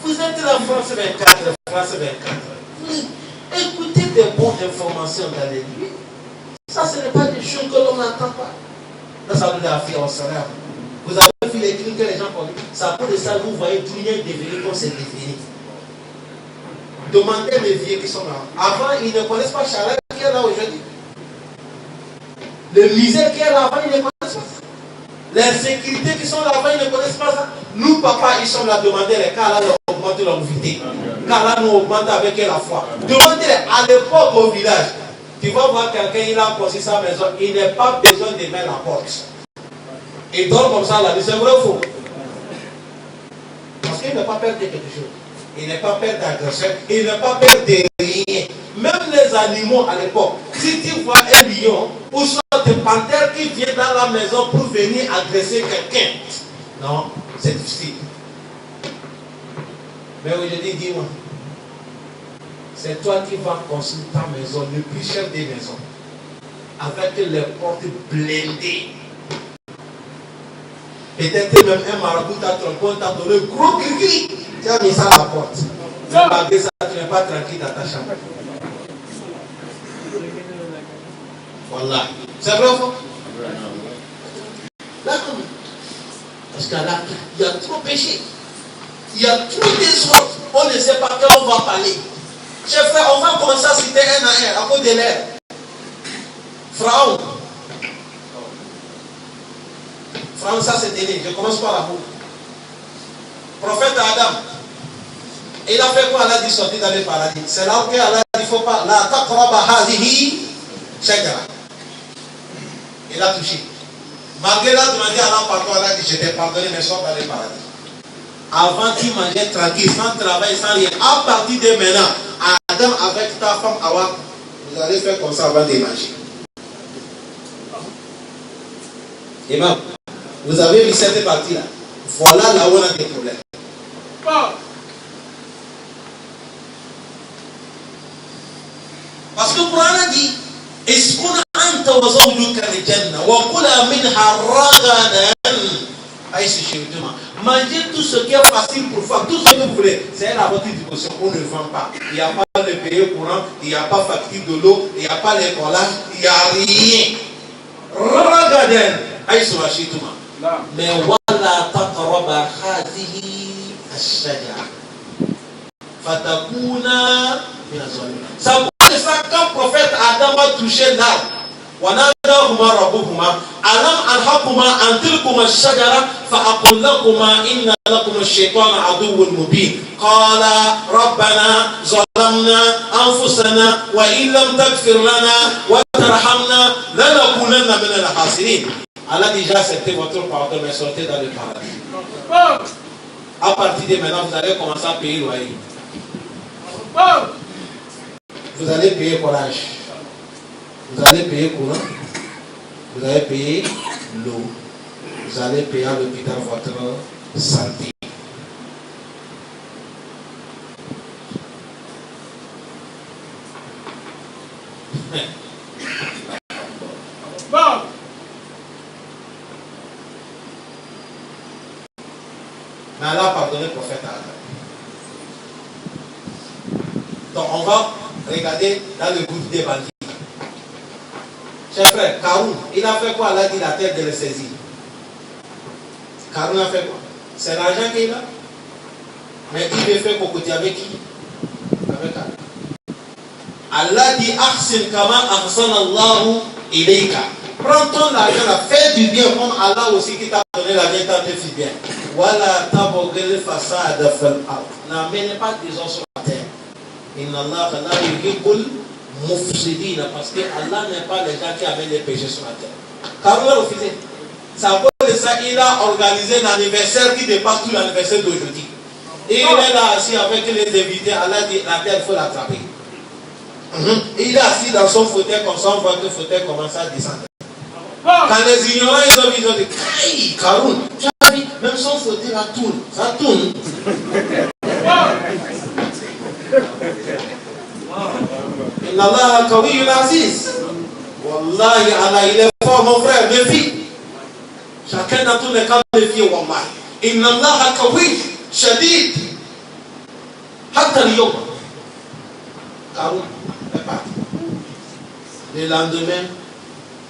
vous êtes la France 24, France 24. Écoutez des bonnes informations dans les livres. Ça, ce n'est pas des choses que l'on n'entend pas. Là, ça nous a fait au salaire. Vous avez vu les crimes que les gens font. Ça peut de ça, vous voyez tout le monde devenir comme c'est devenu. Demandez les vieux qui sont là. Avant, ils ne connaissent pas Charles qui est là aujourd'hui. Le misère qui est là avant, ils ne connaissent pas ça. L'insécurité qui sont là avant, ils ne connaissent pas ça. Nous, papa, ils sont là à demander les cas là, leur augmenter leur vie. Car là, nous augmentons avec la foi. Demandez à l'époque au village. Tu vas voir quelqu'un, il a construit sa maison, il n'a pas besoin de mettre la porte. Il dort comme ça là, c'est vrai ou faux? Parce qu'il n'a pas peur de quelque chose. Il n'a pas peur d'agression, il n'a pas peur de rien. Même les animaux à l'époque, si tu vois un lion ou soit des panthères qui viennent dans la maison pour venir agresser quelqu'un, non, c'est difficile. Mais aujourd'hui, dis-moi, c'est toi qui vas construire ta maison, le plus cher des maisons, avec les portes blindées. Peut-être même un marabout t'a trompé, t'a donné un gros cri, tu as mis ça à la porte. Malgré ça, tu n'es pas tranquille dans ta chambre. Voilà. C'est vrai ou faux? D'accord. Parce qu'il y a trop péché. Il y a trop désordre. On ne sait pas quand on va parler. Chers frères, on va commencer à citer un à un à cause de l'air. Pharaon. Pharaon, ça c'est donné. Je commence par la boucle. Prophète Adam. Il a fait quoi? Allah dit sortir dans le paradis. C'est là où Allah dit il ne faut pas. La taqraba hazihi shajara. Il a touché. Malgré la demande à Allah pardon, Allah dit je t'ai pardonné, mais sors dans le paradis. Avant tu mangeais tranquille, sans travail, sans rien. À partir de maintenant, Adam avec ta femme Awa, vous allez faire comme ça avant de manger. Imam, vous avez vu cette partie-là. Voilà là où on a des problèmes. Parce que le Coran a dit Iskuna anta wa zawjuka al-janna wa kula minha ragadan. Mangez tout ce qui est facile pour faire, tout ce que vous voulez. C'est la votre disposition. On ne vend pas. Il n'y a pas de payer courant, il n'y a pas facture de l'eau, il n'y a pas les collages, il n'y a rien. Ragadan. Mais wala taqraba hadhihi ash-shajara fatakuna min az-zalimin. Ça pour ça quand prophète Adam a touché l'arbre, wanadahuma rabbuhuma ألم أنهكما عن تلكما الشجرة فأقول لكما إن لكم الشيطان عدو مبين قال ربنا ظلمنا أنفسنا وإن لم تغفر لنا وترحمنا لنكونن من الخاسرين. Allah a déjà accepté votre pardon, mais sortez dans le paradis. À partir de maintenant, vous allez commencer à payer le loyer. Vous allez payer courage. Vous allez payer courant. Vous allez payer l'eau. Vous allez payer à l'hôpital votre santé. Mais Allah a pardonné le prophète Adam. Donc on va regarder dans le groupe des bandits. Cher frère, Karoun, il a fait quoi? Allah dit la terre de le saisir. Karoun a fait quoi? C'est l'argent qu'il a. Mais il veut faire cocotier avec qui? Avec Allah. Allah dit Ahsin kama ahsan Allahu ilayka. Prends ton argent là, fais du bien comme Allah aussi qui t'a donné l'argent, t'a fait du bien. Voilà, tabogel fasad fil ard. N'amenez pas des os sur la terre. Inna Allah la yuhibbul mufsidin, parce que Allah n'est pas les gens qui amènent les péchés sur la terre. Karoun a refusé. C'est à cause de ça il a organisé l'anniversaire qui dépasse tout l'anniversaire d'aujourd'hui. Et il est là assis avec les invités. Allah dit la terre il faut l'attraper. Il est assis dans son fauteuil comme ça, on voit que le fauteuil commence à descendre. Quand les ignorants ils ont dit Aïe, Karoun, tu as vu, même son fauteuil là tourne, ça tourne. Inna Allah kawiyyun aziz. Wallahi Allah il est fort mon frère, méfie. Chacun dans tous les cas méfie wallahi. Inna Allah kawiyyun shadid. Hatta al-yawm. Karoun est parti. Le lendemain,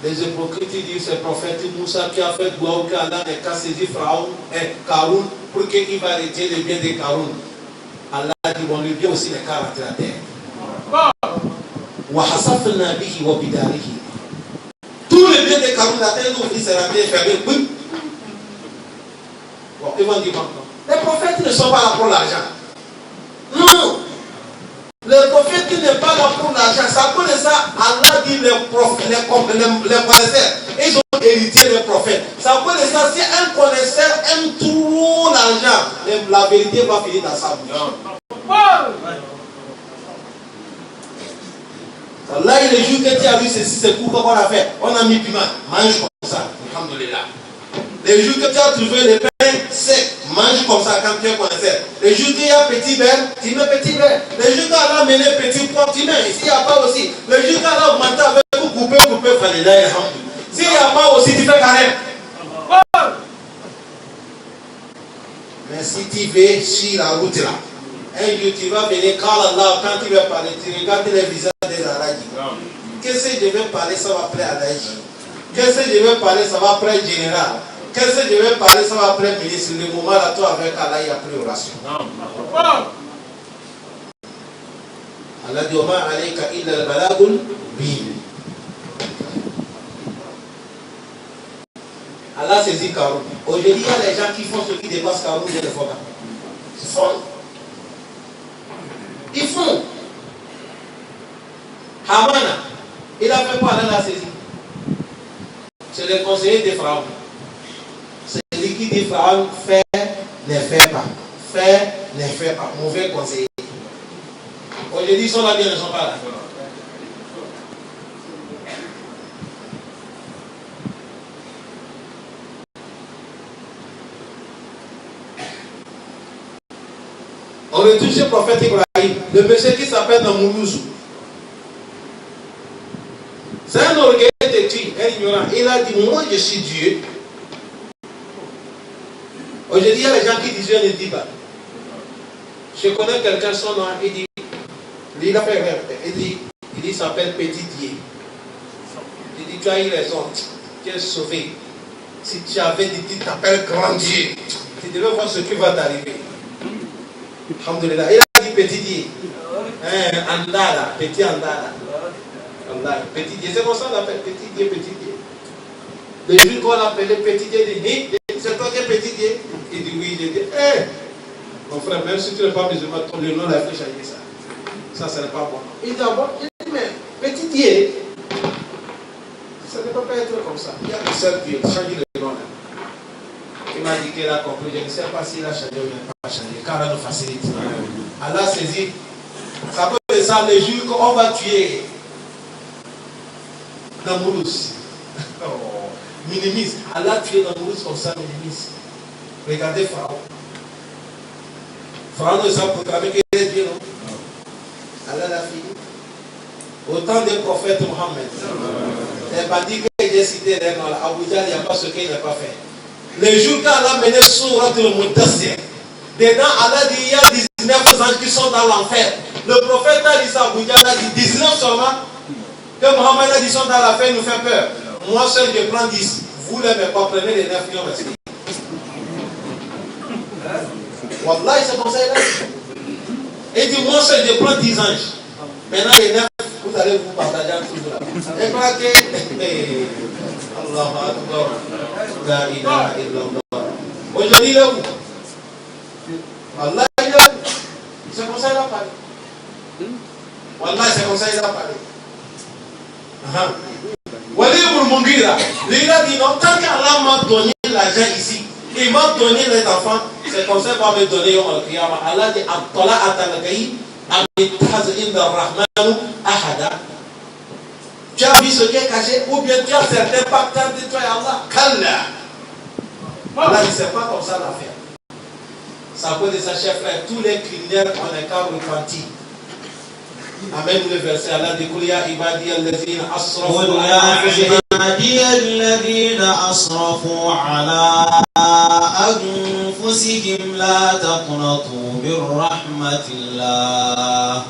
les hypocrites disent c'est le prophète Moussa qui a fait gloire que Allah n'est qu'à saisir Pharaon et Karoun pour qu'il va arrêter le bien de Karoun. Allah dit bon, le bien aussi n'est qu'à rentrer la terre. Tout le bien de Karoun, la terre nous dit c'est la terre fermée. Oui. Bon, ils vont dire maintenant. Les prophètes ne sont pas là pour l'argent. Non. Les prophètes qui n'est pas là pour l'argent, ça connaît ça, Allah dit les prophètes, les connaisseurs, ils ont hérité les prophètes. Ça connaît ça, si un connaisseur aime trop l'argent, la vérité va finir dans sa bouche. Là, il est jour que tu as vu ceci, c'est pourquoi on a fait. On a mis piment, mange comme ça, alhamdoulilah. Les jours que tu as trouvé les pains secs, mange comme ça quand tu es connaisseur. Les jours qu'il y a petit verre, tu mets petit verre. Les jours qu'il y a mené petit poids, tu mets. S'il n'y a pas aussi, les jours qu'il y a augmenté avec couper, fallait. S'il n'y a pas aussi, tu fais carême. Mais si tu veux sur la route là, un jour tu vas venir, quand tu vas parler, tu regardes les visages des Aladji. Qu'est-ce que je vais parler, ça va plaire à Aladji. Qu'est-ce que je vais parler, ça va plaire général. Qu'est-ce que je vais parler, ça va plaire ministre. Le moment là, toi avec Allah, il n'y a plus d'oration. Allah dit Oma alayka illa al-balagul bin. Allah saisit Karoun. Aujourd'hui, il y a les gens qui font ce qui dépasse Karoun de l'effort. Ils font. Ils font. Hamana, il a fait quoi? Allah l'a saisi. C'est le conseiller de Pharaon. C'est lui qui dit Pharaon, fais, ne fais pas. Fais, ne fais pas. Mauvais conseiller. Aujourd'hui, ils sont là, bien, ils ne sont pas là. On retrouve ce prophète Ibrahim, le monsieur qui s'appelle Namoulouzou. C'est un orgueil têtu, un ignorant. Il a dit, moi je suis Dieu. Aujourd'hui, il y a les gens qui disent, je ne dis pas. Je connais quelqu'un, son nom, il dit, il a fait rêve. Il dit, il s'appelle Petit Dieu. Il dit, tu as eu raison, tu es sauvé. Si tu avais dit, tu t'appelles Grand Dieu, tu devais voir ce qui va t'arriver. Alhamdulillah. Il a dit Petit Dieu. Andala, Petit Andala. Petit Dieu, c'est comme ça qu'on l'appelle, Petit Dieu, Petit Dieu. Le jour qu'on l'appelait Petit Dieu, il dit, c'est toi qui es Petit Dieu? Il dit oui, il dit, mon frère, même si tu n'es pas musulman, le nom l'a fait changer ça. Ça, ce n'est pas bon. Il dit, ah bon? Il dit, mais Petit Dieu, ça ne peut pas être comme ça. Il y a un seul Dieu, change le nom là. Il m'a dit qu'il a compris, je ne sais pas s'il a changé ou il n'a pas changé, car Allah nous facilite. Allah saisit. Ça peut être ça le jour qu'on va tuer Namourouss. Minimise. Allah tué Namourouss comme ça, minimise. Regardez Pharaon. Pharaon ne s'est pas proclamé qu'il est Dieu, non? Allah l'a fini. Au temps des prophètes Mohammed, les bandits que j'ai cités, Abuja, il n'y a pas ce qu'il n'a pas fait. Le jour quand Allah a mené Surat al-Mudassir, dedans Allah dit il y a 19 anges qui sont dans l'enfer. Le prophète a dit ça à Abuja, il a dit 19 seulement. Que Mohammed a dit sont dans l'enfer, il nous fait peur. Moi seul je prends 10. Vous ne m'aimez pas, prenez les 9 millions. Wallah, c'est comme ça il a dit. Il dit moi seul je prends 10 anges. Maintenant les 9, vous allez vous partager entre vous là. Et pas que Allah Akbar. La ilaha illallah. Aujourd'hui il est où? Allah il est où? C'est comme ça il a parlé. Wallah c'est comme ça il a parlé. Wali ibn Mughira, il a dit non, tant qu'Allah m'a donné l'argent ici, il m'a donné les enfants, c'est comme ça qu'il va me donner Yom al-Qiyamah. Allah dit Abdallah Atalagaï, Amitaz inda Rahmanu Ahada. Tu as vu ce qui est caché, ou bien tu as certains pactes de toi et Allah. Kalla. Allah dit c'est pas comme ça l'affaire. Ça peut dire ça, chers frères, tous les criminels ont un cas repenti. Amen. Le verset Allah dit Qul ya ibadiy alladhina asrafu ala anfusihim la taqnatu min rahmatillah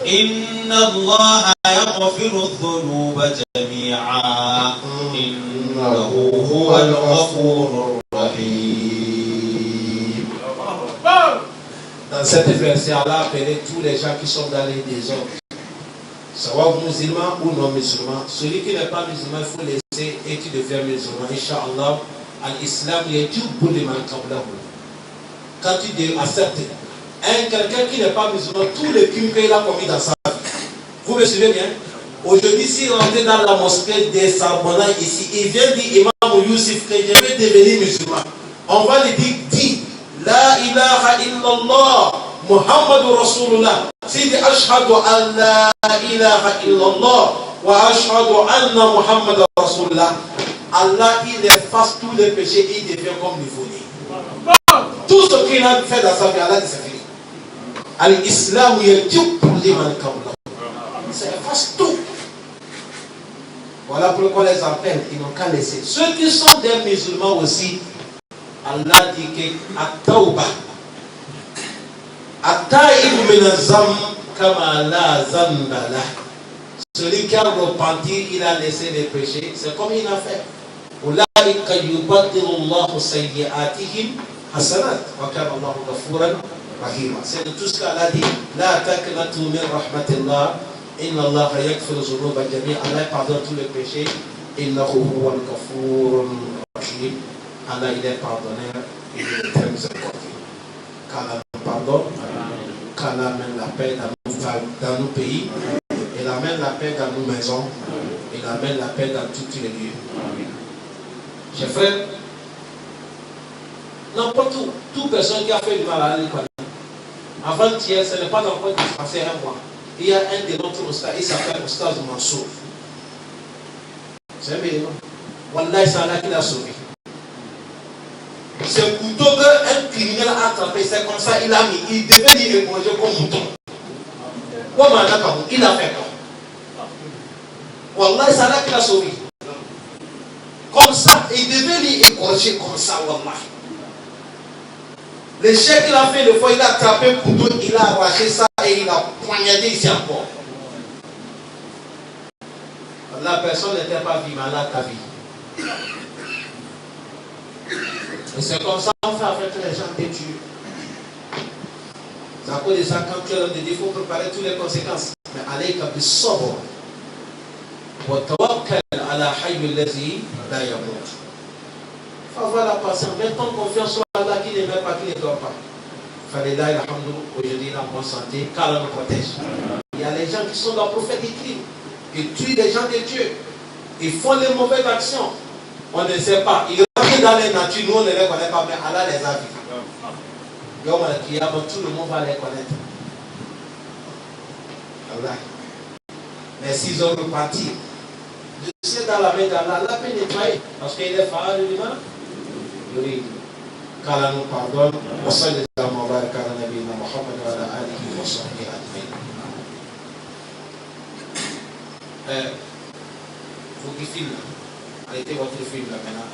inna Allah yaghfiru dhunuba jami'a innahu huwal ghafurur rahim. Dans cet verset, Allah a appelé tous les gens qui sont dans les désordres. Soit musulman ou non musulman. Celui qui n'est pas musulman, il faut laisser et tu deviens musulman. Inch'Allah, al-Islam yajubu liman qablahu. Quand tu acceptes quelqu'un qui n'est pas musulman, tous les crimes qu'il a commis dans sa vie. Vous me suivez bien? Aujourd'hui, s'il rentre dans la mosquée des Sarbona ici, il vient dire Imam Youssef que je vais devenir musulman. On va lui dire, dis La ilaha illallah Muhammadur Rasulullah. S'il dit Ashhadu an la ilaha illallah wa ashhadu anna Muhammadur Rasulullah, Allah il efface tous les péchés et il devient comme nouveau-né. Tout ce qu'il a fait dans sa vie, Allah dit c'est fini. Al-Islam yajubu liman qablahu. Ça efface tout. Voilà pourquoi les appelle, ils n'ont qu'à laisser. Ceux qui sont des musulmans aussi, Allah dit que At-Tawbah At-Taïb min az-Zamb kama la zamba lah. Celui qui a repenti, il a laissé les péchés, c'est comme il a fait. Ulaika yubaddilu Allahu sayyi'atihim hasanat wa kana Allahu ghafuran rahima. C'est tout ce qu'Allah dit. La taqnatu min rahmatillah. Inna Allah yaghfiru dhunuba jami'a. Allah pardonne tous les péchés. Innahu huwal ghafurur rahim. Allah il est pardonneur, il est très miséricordieux. Qu'Allah nous pardonne, qu'Allah amène la paix dans nos pays, il amène la paix dans nos maisons, il amène la paix dans tous les lieux. Chers frères, n'importe où, toute personne qui a fait du mal à l'école, avant-hier, ce n'est pas encore passé un mois. Il y a un de notre ustaz, il s'appelle Ustaz Mansour. C'est un bénévole. Wallah, c'est Allah qui l'a sauvé. Ce couteau qu'un criminel a attrapé, c'est comme ça il a mis. Il devait lui égorger comme mouton. Il a fait quoi? Wallah, c'est Allah qui l'a sauvé. Comme ça, il devait lui égorger comme ça, wallah. Le chef qu'il a fait le fois, il a attrapé un couteau, il a arraché ça et il a poignardé ici encore. La personne n'était pas vivante, elle a ta vie. Et c'est comme ça qu'on fait avec les gens qui tuent. C'est à cause de ça, quand tu as l'homme de Dieu, il faut préparer toutes les conséquences. Mais allez, comme du sobre. وتوكل على Allah hayyul ladzi la yamut. Il faut avoir la patience. Mettons confiance sur Allah qui ne met pas, qui ne dort pas. Falilah alhamdou, aujourd'hui en bonne santé, qu'Allah nous protège. Il y a les gens qui sont dans le prophète écrit, qui tuent les gens de Dieu, ils font les mauvaises actions. On ne sait pas. Ils rentrent dans les natures, nous on ne les connaît pas, mais Allah les a vus. Tout le monde va les connaître. Allah. Mais s'ils ont reparti, je sais dans la main d'Allah, Allah peut nettoyer. Parce qu'il est fort, l'humain. Qu'Allah nous pardonne. Wa sallallahu wa baraka ala nabiyyina Muhammad wa ala alihi wa sahbihi ajma'in. Vous qui filmez, arrêtez votre film là maintenant.